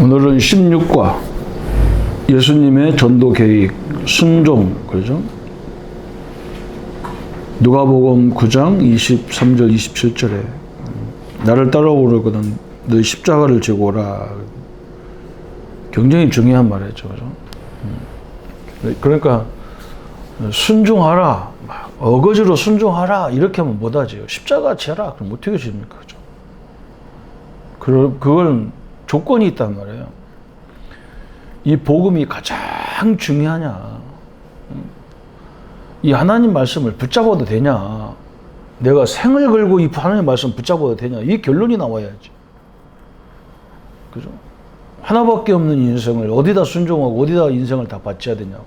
오늘은 16과 예수님의 전도 계획, 순종, 그러죠? 누가복음 9장 23절 27절에 나를 따라오려거든 너희 십자가를 지고 오라. 굉장히 중요한 말이죠. 그죠? 그러니까 순종하라, 어거지로 순종하라 이렇게 하면 못하지요. 십자가 지라 그럼 어떻게 집니까? 그죠? 그건 조건이 있단 말이에요. 이 복음이 가장 중요하냐? 이 하나님 말씀을 붙잡아도 되냐? 내가 생을 걸고 이 하나님 말씀 붙잡아도 되냐? 이 결론이 나와야지. 그죠? 하나밖에 없는 인생을 어디다 순종하고 어디다 인생을 다 바쳐야 되냐고.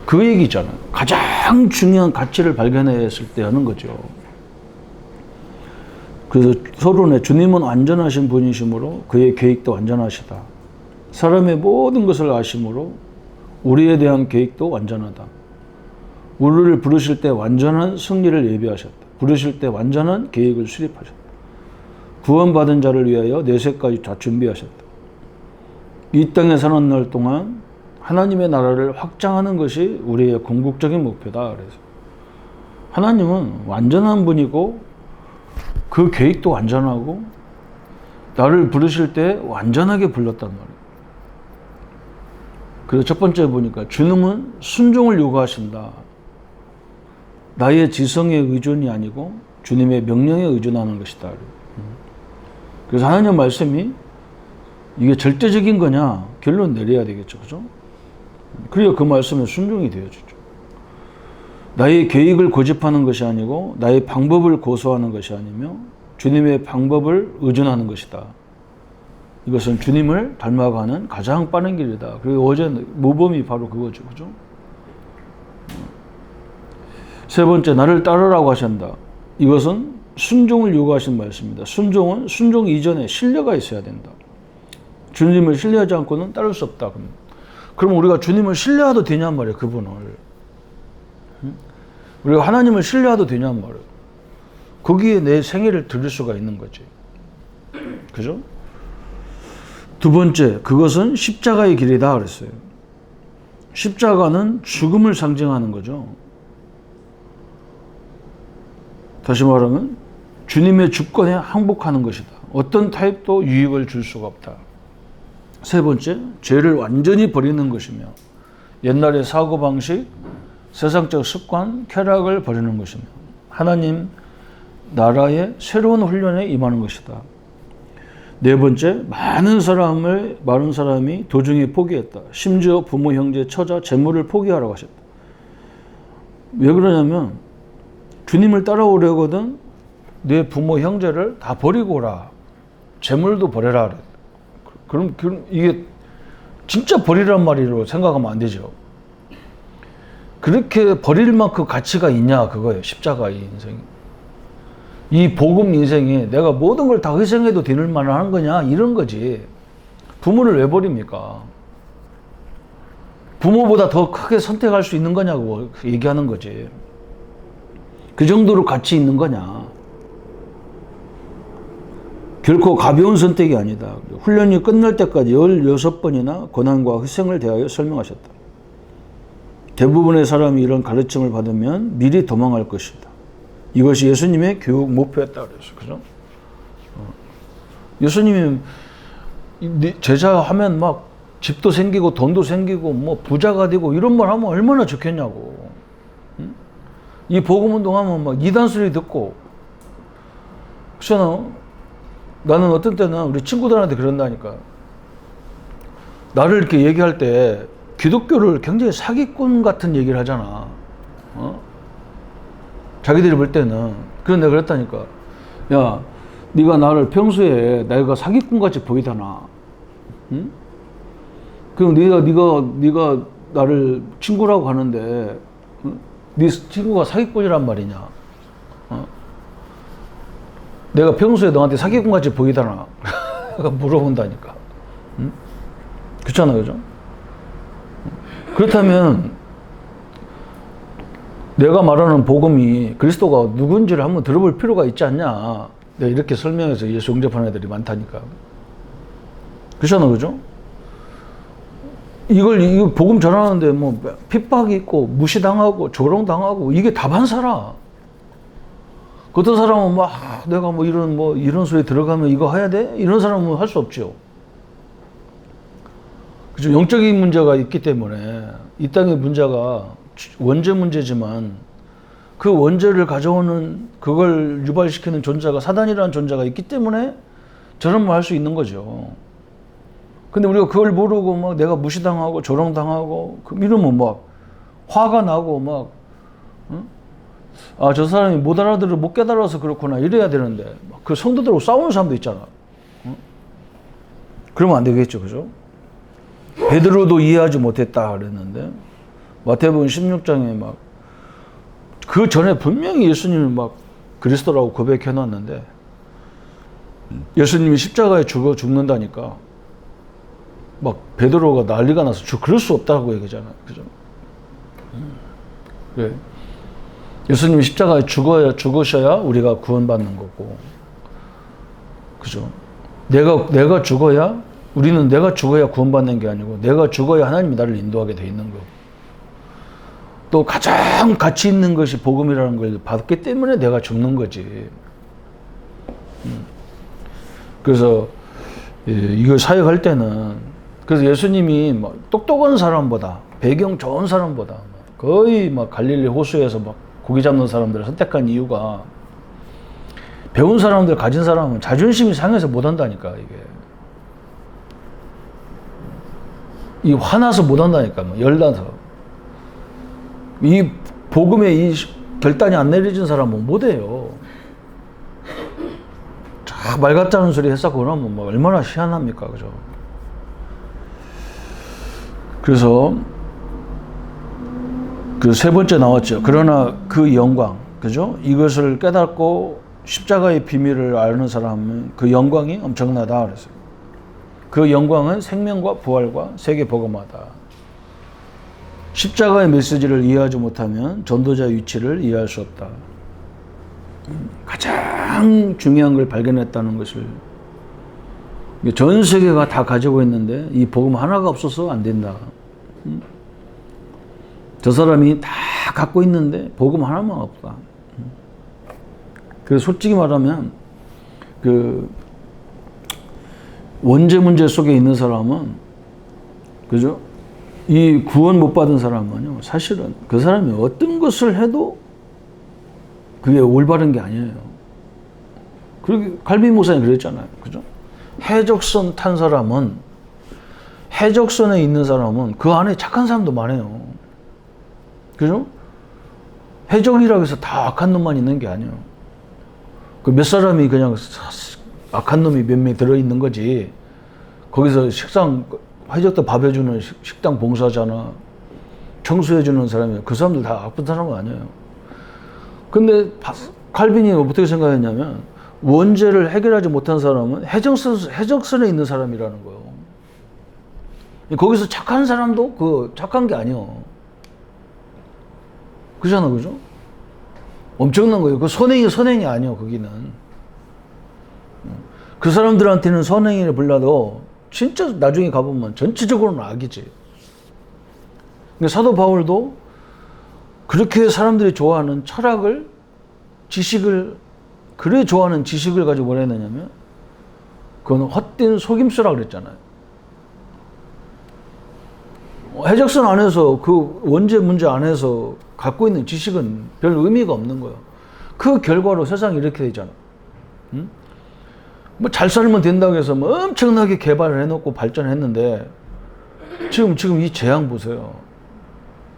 그 얘기잖아요. 가장 중요한 가치를 발견했을 때 하는 거죠. 그래서 서론에 주님은 완전하신 분이시므로 그의 계획도 완전하시다. 사람의 모든 것을 아심으로 우리에 대한 계획도 완전하다. 우리를 부르실 때 완전한 승리를 예비하셨다. 부르실 때 완전한 계획을 수립하셨다. 구원받은 자를 위하여 내세까지 다 준비하셨다. 이 땅에 사는 날 동안 하나님의 나라를 확장하는 것이 우리의 궁극적인 목표다. 그래서 하나님은 완전한 분이고 그 계획도 완전하고 나를 부르실 때 완전하게 불렀단 말이에요. 그래서 첫 번째 보니까 주님은 순종을 요구하신다. 나의 지성에 의존이 아니고 주님의 명령에 의존하는 것이다. 그래서 하나님 말씀이 이게 절대적인 거냐 결론 내려야 되겠죠. 그죠? 그래야 그 말씀에 순종이 되어주죠. 나의 계획을 고집하는 것이 아니고 나의 방법을 고수하는 것이 아니며 주님의 방법을 의존하는 것이다. 이것은 주님을 닮아가는 가장 빠른 길이다. 그리고 어제 모범이 바로 그거죠. 그죠? 세 번째, 나를 따르라고 하신다. 이것은 순종을 요구하신 말씀입니다. 순종은 순종 이전에 신뢰가 있어야 된다. 주님을 신뢰하지 않고는 따를 수 없다. 그럼 우리가 주님을 신뢰해도 되냔 말이에요. 그분을. 우리가 하나님을 신뢰해도 되냔 말이에요. 거기에 내 생애를 드릴 수가 있는 거지. 그죠? 두 번째, 그것은 십자가의 길이다 그랬어요. 십자가는 죽음을 상징하는 거죠. 다시 말하면 주님의 주권에 항복하는 것이다. 어떤 타입도 유익을 줄 수가 없다. 세 번째, 죄를 완전히 버리는 것이며 옛날의 사고방식, 세상적 습관, 쾌락을 버리는 것이며 하나님 나라의 새로운 훈련에 임하는 것이다. 네 번째, 많은 사람이 도중에 포기했다. 심지어 부모, 형제, 처자, 재물을 포기하라고 하셨다. 왜 그러냐면 주님을 따라오려거든 내 부모, 형제를 다 버리고 오라. 재물도 버려라. 그럼 이게 진짜 버리란 말이라고 생각하면 안 되죠. 그렇게 버릴 만큼 가치가 있냐 그거예요. 십자가의 인생이. 이 복음 인생이 내가 모든 걸 다 희생해도 되는 만한 거냐 이런 거지. 부모를 왜 버립니까? 부모보다 더 크게 선택할 수 있는 거냐고 얘기하는 거지. 그 정도로 가치 있는 거냐. 결코 가벼운 선택이 아니다. 훈련이 끝날 때까지 16번이나 고난과 희생을 대하여 설명하셨다. 대부분의 사람이 이런 가르침을 받으면 미리 도망할 것이다. 이것이 예수님의 교육 목표였다 그랬어요. 그죠? 예수님이 제자 하면 막 집도 생기고 돈도 생기고 뭐 부자가 되고 이런 말 하면 얼마나 좋겠냐고. 이 복음 운동하면 막 이단 소리 듣고. 그래서 나는 어떤 때는 우리 친구들한테 그런다니까. 나를 이렇게 얘기할 때 기독교를 굉장히 사기꾼 같은 얘기를 하잖아. 자기들이 볼 때는. 그래서 내가 그랬다니까. 야, 네가 나를 평소에 내가 사기꾼같이 보이잖아. 응? 그럼 네가 나를 친구라고 하는데 네 친구가 사기꾼이란 말이냐? 내가 평소에 너한테 사기꾼같이 보이잖아. 물어본다니까. 응? 그렇잖아, 그죠? 그렇다면 내가 말하는 복음이 그리스도가 누군지를 한번 들어볼 필요가 있지 않냐. 내가 이렇게 설명해서 예수 영접하는 애들이 많다니까. 그렇잖아, 그죠? 이거 복음 전하는데 뭐 핍박이 있고 무시당하고 조롱당하고 이게 다 반사라. 그 어떤 사람은 막 내가 이런 소리 들어가면 이거 해야 돼? 이런 사람은 할 수 없죠. 그죠? 영적인 문제가 있기 때문에 이 땅의 문제가 원죄 문제지만 그 원죄를 가져오는 그걸 유발시키는 존재가 사단이라는 존재가 있기 때문에 저런 말 할 수 있는 거죠. 근데 우리가 그걸 모르고 막 내가 무시당하고 조롱당하고 이러면 막 화가 나고 막 저 사람이 못 알아들어 못 깨달아서 그렇구나 이래야 되는데 그 성도들하고 싸우는 사람도 있잖아. 그러면 안 되겠죠, 그죠? 베드로도 이해하지 못했다 그랬는데 마태복음 16장에 막 그 전에 분명히 예수님을 막 그리스도라고 고백해 놨는데 예수님이 십자가에 죽는다니까 막 베드로가 난리가 나서 그럴 수 없다고 얘기하잖아, 그죠? 그래. 예수님이 십자가에 죽으셔야 우리가 구원받는 거고, 그죠? 내가 죽어야 우리는 내가 죽어야 구원받는 게 아니고 내가 죽어야 하나님이 나를 인도하게 돼 있는 거고. 또 가장 가치 있는 것이 복음이라는 걸 받기 때문에 내가 죽는 거지. 그래서 이걸 사역할 때는 그래서 예수님이 뭐 똑똑한 사람보다 배경 좋은 사람보다 거의 막 갈릴리 호수에서 막 고기 잡는 사람들을 선택한 이유가 배운 사람들 가진 사람은 자존심이 상해서 못 한다니까 이게 화나서 못 한다니까 뭐 열나서 이 복음에 이 결단이 안 내려진 사람은 못해요. 말 같다는 소리 했었고 그러면 뭐 얼마나 희한합니까, 그죠? 그래서 그 세 번째 나왔죠. 그러나 그 영광, 그죠? 이것을 깨닫고 십자가의 비밀을 아는 사람은 그 영광이 엄청나다 그랬어요. 그 영광은 생명과 부활과 세계 복음화다. 십자가의 메시지를 이해하지 못하면 전도자의 위치를 이해할 수 없다. 가장 중요한 걸 발견했다는 것을 전 세계가 다 가지고 있는데 이 복음 하나가 없어서 안 된다. 저 사람이 다 갖고 있는데 복음 하나만 없다. 그래서 솔직히 말하면 그 원죄 문제 속에 있는 사람은 그죠? 이 구원 못 받은 사람은요, 사실은 그 사람이 어떤 것을 해도 그게 올바른 게 아니에요. 그리고 칼빈 목사님 그랬잖아요. 그죠? 해적선 탄 사람은, 해적선에 있는 사람은 그 안에 착한 사람도 많아요. 그죠? 해적이라고 해서 다 악한 놈만 있는 게 아니에요. 그 몇 사람이 그냥 악한 놈이 몇 명 들어있는 거지. 거기서 해적도 밥 해주는 식당 봉사자나 청소해주는 사람이에요. 그 사람들 다 나쁜 사람은 아니에요. 근데 칼빈이 어떻게 생각했냐면 원죄를 해결하지 못한 사람은 해적선에 있는 사람이라는 거예요. 거기서 착한 사람도 그 착한 게 아니에요. 그잖아, 그죠? 엄청난 거예요. 그 선행이 아니에요, 거기는. 그 사람들한테는 선행이라 불러도 진짜 나중에 가보면 전체적으로는 악이지. 그러니까 사도 바울도 그렇게 사람들이 좋아하는 철학을, 지식을, 그래 좋아하는 지식을 가지고 뭐라 했느냐면 그건 헛된 속임수라 그랬잖아요. 해적선 안에서 그 원죄 문제 안에서 갖고 있는 지식은 별 의미가 없는 거예요. 그 결과로 세상이 이렇게 되잖아. 응? 뭐 잘 살면 된다고 해서 뭐 엄청나게 개발을 해놓고 발전했는데 지금 이 재앙 보세요.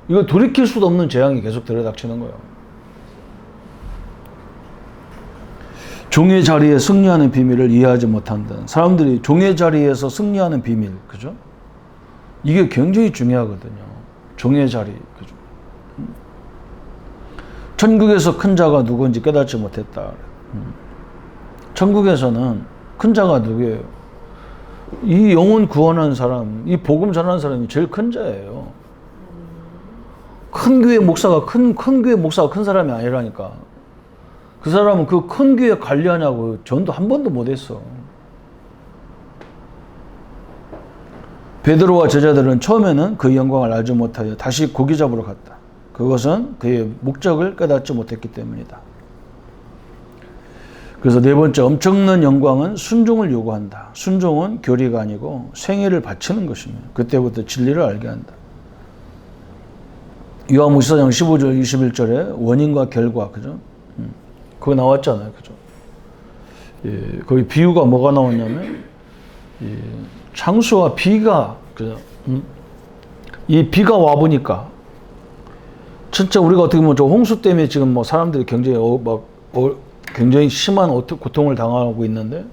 이거 돌이킬 수도 없는 재앙이 계속 들이닥치는 거예요. 종의 자리에 승리하는 비밀을 이해하지 못한다는 사람들이 종의 자리에서 승리하는 비밀, 그죠? 이게 굉장히 중요하거든요. 종의 자리, 그죠? 천국에서 큰 자가 누구인지 깨닫지 못했다. 천국에서는 큰 자가 누구예요? 이 영혼 구원한 사람, 이 복음 전하는 사람이 제일 큰 자예요. 큰 교회 목사가 큰 사람이 아니라니까. 그 사람은 그 큰 교회 관리하냐고 전도 한 번도 못했어. 베드로와 제자들은 처음에는 그 영광을 알지 못하여 다시 고기 잡으러 갔다. 그것은 그의 목적을 깨닫지 못했기 때문이다. 그래서 네 번째, 엄청난 영광은 순종을 요구한다. 순종은 교리가 아니고 생애를 바치는 것이며 그때부터 진리를 알게 한다. 요한복음 14장 15절 21절에 원인과 결과, 그죠? 그거 나왔잖아요, 그죠? 예, 거기 비유가 뭐가 나왔냐면, 예, 창수와 비가, 그죠? 이 비가 와 보니까 진짜 우리가 어떻게 보면 저 홍수 때문에 지금 뭐 사람들이 굉장히 굉장히 심한 고통을 당하고 있는데,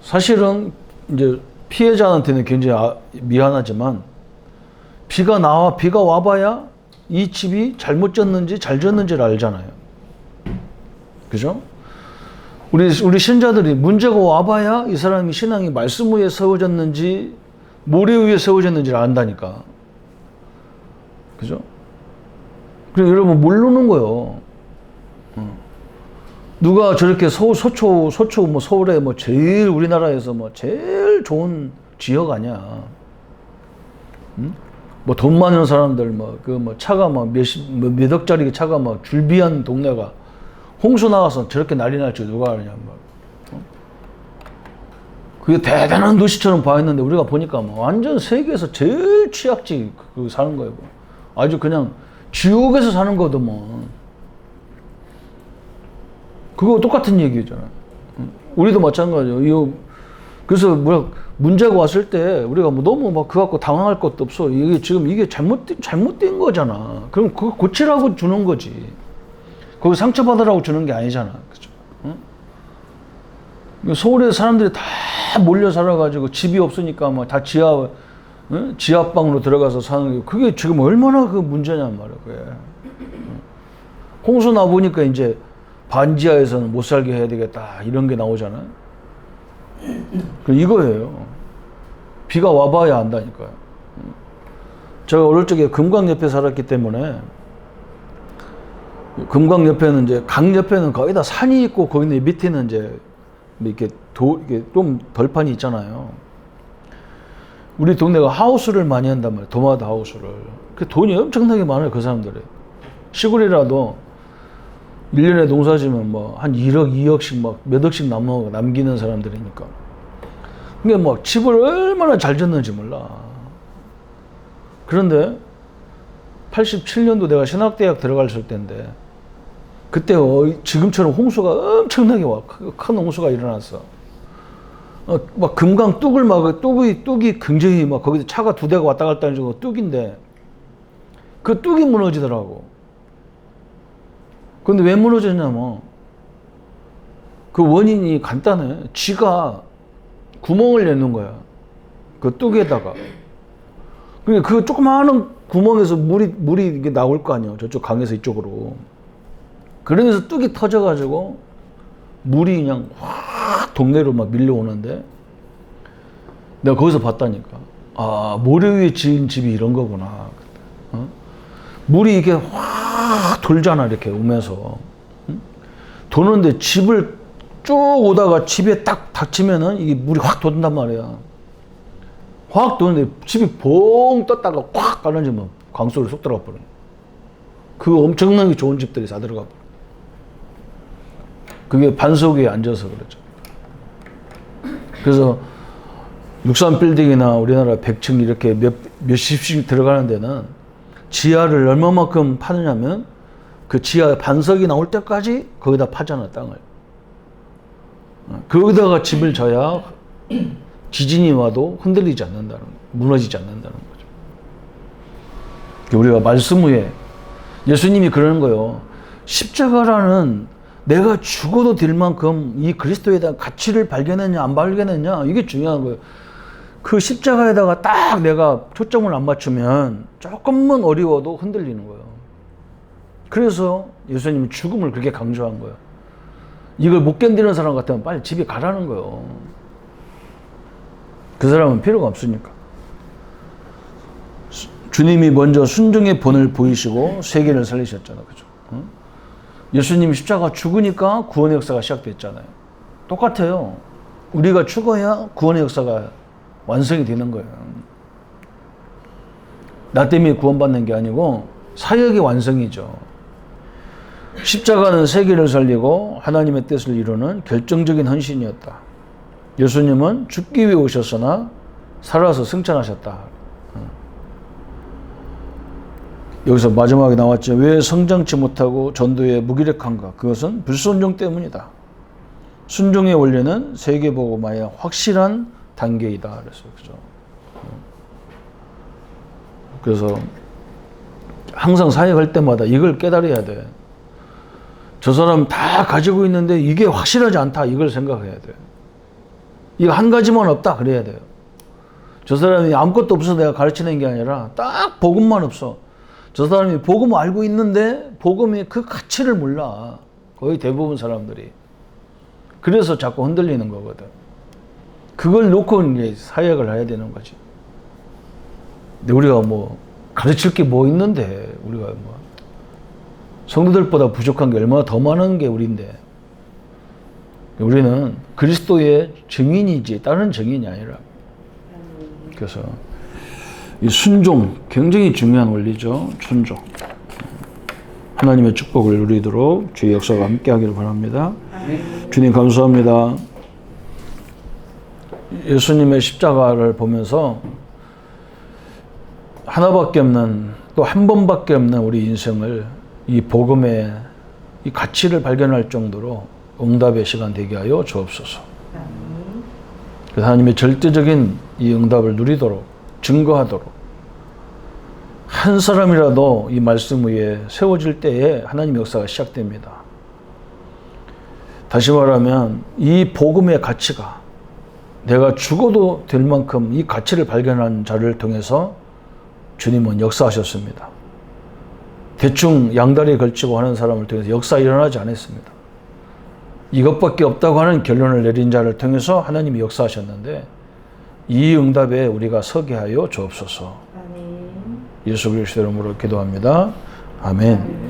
사실은 이제 피해자한테는 굉장히 미안하지만 비가 와봐야 이 집이 잘못 졌는지 잘 졌는지를 알잖아요. 그죠? 우리 신자들이 문제가 와봐야 이 사람이 신앙이 말씀 위에 세워졌는지 모래 위에 세워졌는지를 안다니까. 그죠? 그래서 여러분 모르는 거예요. 누가 저렇게 소초 뭐 서울에 뭐 제일 우리나라에서 뭐 제일 좋은 지역 아니야. 뭐 돈 많은 사람들 뭐 차가 막 몇 억짜리 차가 막 줄비한 동네가 홍수 나와서 저렇게 난리 날 줄 누가 알냐. 그게 대단한 도시처럼 보였는데 우리가 보니까 뭐 완전 세계에서 제일 취약지 그 사는 거예요. 아주 그냥 지옥에서 사는 거도 뭐. 그거 똑같은 얘기잖아. 우리도 마찬가지예요. 그래서 문제가 왔을 때 우리가 뭐 너무 막 그거 갖고 당황할 것도 없어. 이게 잘못된 거잖아. 그럼 그거 고치라고 주는 거지. 거기 상처받으라고 주는 게 아니잖아. 그죠? 응? 서울에 사람들이 다 몰려 살아가지고 집이 없으니까 막 다 지하방으로 들어가서 사는 게 그게 지금 얼마나 그 문제냔 말이야. 그게. 홍수 나 보니까 이제 반지하에서는 못 살게 해야 되겠다 이런 게 나오잖아요. 이거예요. 비가 와봐야 안다니까요. 제가 어릴 적에 금강 옆에 살았기 때문에 금강 옆에는 이제 강 옆에는 거의 다 산이 있고 거기 밑에는 이제 이렇게 이게 좀 덜판이 있잖아요. 우리 동네가 하우스를 많이 한단 말이에요. 도마드 하우스를. 그 돈이 엄청나게 많아요, 그 사람들이. 시골이라도 1년에 농사 지면 뭐 한 1억, 2억씩 막 몇 억씩 남기는 사람들이니까. 그게 뭐 집을 얼마나 잘 졌는지 몰라. 그런데 87년도 내가 신학대학 들어갔을 때인데 그때 지금처럼 홍수가 엄청나게 큰 홍수가 일어났어. 막 금강 뚝이 굉장히 막 거기서 차가 2대가 왔다 갔다 하는 정도 뚝인데 그 뚝이 무너지더라고. 근데 왜 무너졌냐면 그 원인이 간단해. 쥐가 구멍을 내는 거야. 그 뚝에다가. 그러니까 그 조그마한 구멍에서 물이 이게 나올 거 아니야. 저쪽 강에서 이쪽으로. 그러면서 뚝이 터져가지고 물이 그냥 확 동네로 막 밀려오는데 내가 거기서 봤다니까. 아, 모래 위에 지은 집이 이런 거구나. 물이 이게 확 돌잖아, 이렇게 오면서. 도는데 집을 쭉 오다가 집에 딱 닥치면은 이게 물이 확 돈단 말이야. 확 도는데 집이 봉 떴다가 확 가라앉으면 강속으로 쏙 들어가 버려. 그 엄청나게 좋은 집들이 다 들어가 버려. 그게 반석 위에 앉아서 그러죠. 그래서 63빌딩이나 우리나라 100층 이렇게 몇십씩 들어가는 데는 지하를 얼마만큼 파느냐면 그 지하 반석이 나올 때까지 거기다 파잖아, 땅을. 거기다가 집을 져야 지진이 와도 흔들리지 않는다는, 무너지지 않는다는 거죠. 우리가 말씀 위에 예수님이 그러는 거예요. 십자가라는 내가 죽어도 될 만큼 이 그리스도에 대한 가치를 발견했냐 안 발견했냐 이게 중요한 거예요. 그 십자가에다가 딱 내가 초점을 안 맞추면 조금만 어려워도 흔들리는 거예요. 그래서 예수님이 죽음을 그렇게 강조한 거예요. 이걸 못 견디는 사람 같으면 빨리 집에 가라는 거예요. 그 사람은 필요가 없으니까. 주님이 먼저 순종의 본을 보이시고 세계를 살리셨잖아. 그죠? 예수님 십자가 죽으니까 구원의 역사가 시작됐잖아요. 똑같아요. 우리가 죽어야 구원의 역사가 완성이 되는 거예요. 나 때문에 구원받는 게 아니고 사역의 완성이죠. 십자가는 세계를 살리고 하나님의 뜻을 이루는 결정적인 헌신이었다. 예수님은 죽기 위해 오셨으나 살아서 승천하셨다. 여기서 마지막에 나왔죠. 왜 성장치 못하고 전도에 무기력한가? 그것은 불순종 때문이다. 순종의 원리는 세계복음화의 확실한 단계이다. 그랬어요. 그래서 항상 사역할 때마다 이걸 깨달아야 돼. 저 사람 다 가지고 있는데 이게 확실하지 않다. 이걸 생각해야 돼. 이거 한 가지만 없다. 그래야 돼요. 저 사람이 아무것도 없어서 내가 가르치는 게 아니라 딱 복음만 없어. 저 사람이 복음을 알고 있는데 복음의 그 가치를 몰라. 거의 대부분 사람들이. 그래서 자꾸 흔들리는 거거든. 그걸 놓고 이제 사역을 해야 되는 거지. 근데 우리가 뭐 가르칠 게 뭐 있는데 우리가 뭐 성도들보다 부족한 게 얼마나 더 많은 게 우리인데 우리는 그리스도의 증인이지 다른 증인이 아니라. 그래서 이 순종 굉장히 중요한 원리죠. 순종. 하나님의 축복을 누리도록 주의 역사가 함께 하기를 바랍니다. 주님 감사합니다. 예수님의 십자가를 보면서 하나밖에 없는 또 한 번밖에 없는 우리 인생을 이 복음의 이 가치를 발견할 정도로 응답의 시간 되게 하여 주옵소서. 그래서 하나님의 절대적인 이 응답을 누리도록 증거하도록 한 사람이라도 이 말씀 위에 세워질 때에 하나님의 역사가 시작됩니다. 다시 말하면 이 복음의 가치가 내가 죽어도 될 만큼 이 가치를 발견한 자를 통해서 주님은 역사하셨습니다. 대충 양다리에 걸치고 하는 사람을 통해서 역사 일어나지 않았습니다. 이것밖에 없다고 하는 결론을 내린 자를 통해서 하나님이 역사하셨는데 이 응답에 우리가 서게 하여 주옵소서. 예수 그리스도 이름으로 기도합니다. 아멘.